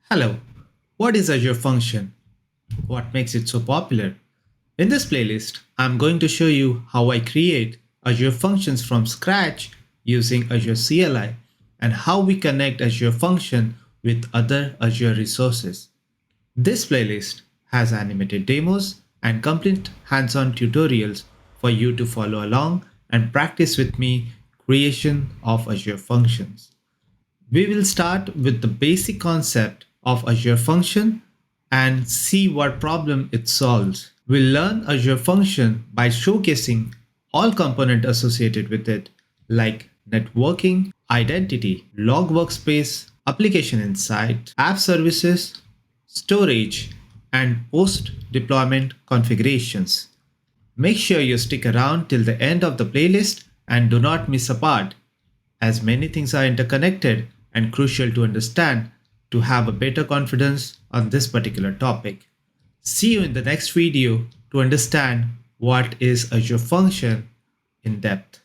Hello, what is Azure Function? What makes it so popular? In this playlist, I'm going to show you how I create Azure Functions from scratch using Azure CLI and how we connect Azure Function with other Azure resources. This playlist has animated demos and complete hands-on tutorials for you to follow along and practice with me creation of Azure Functions. We will start with the basic concept of Azure Function and see what problem it solves. We'll learn Azure Function by showcasing all components associated with it, like networking, identity, log workspace, application insight, app services, storage, and post-deployment configurations. Make sure you stick around till the end of the playlist and do not miss a part, as many things are interconnected and crucial to understand to have a better confidence on this particular topic. See you in the next video to understand what is Azure Function in depth.